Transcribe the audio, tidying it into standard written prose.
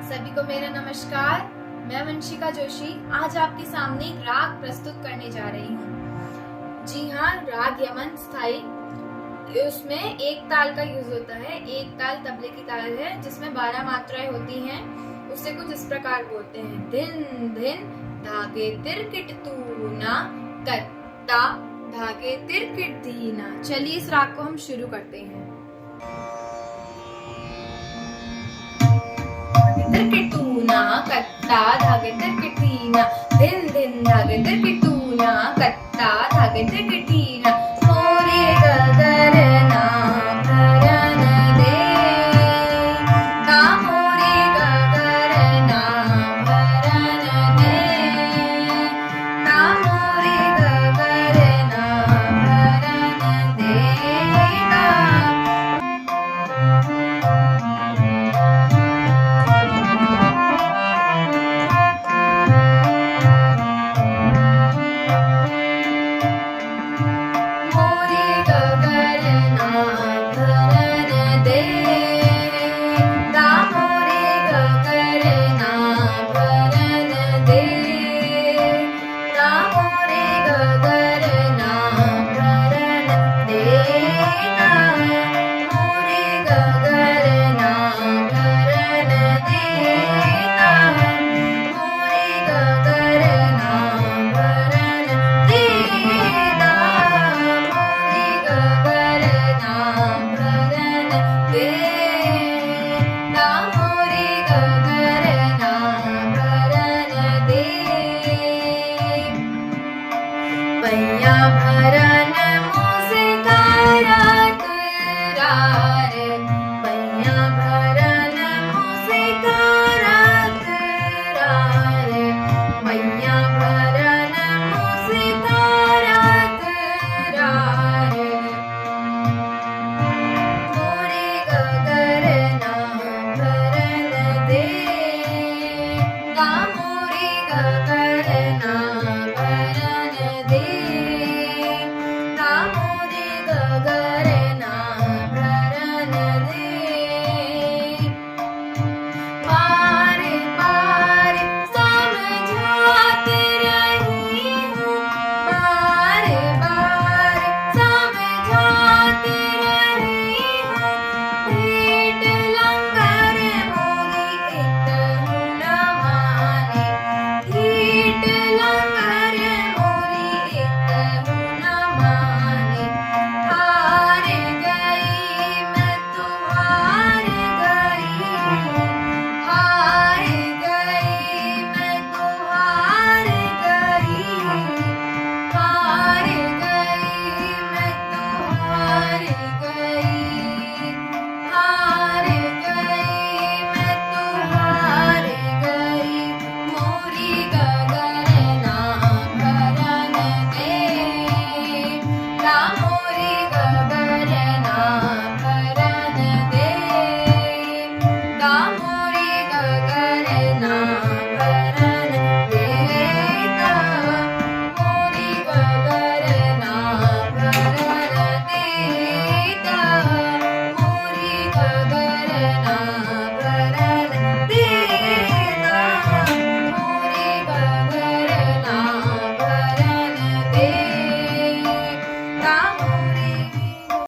सभी को मेरा नमस्कार। मैं वंशिका जोशी आज आपके सामने एक राग प्रस्तुत करने जा रही हूँ। जी हाँ, राग यमन स्थाई। उसमें एक ताल का यूज होता है। एक ताल तबले की ताल है जिसमें 12 मात्राएं होती हैं। उसे कुछ इस प्रकार बोलते हैं। धिन धिन धागे तिरकिट तूना कत्ता धागे तिरकिट धीना। चलिए इस राग को हम शुरू करते हैं। तिरकिटूना कत्ता धागे तिरकिटीना धिन धिन धागे तिरकिटूना कत्ता धागे तिरकिटी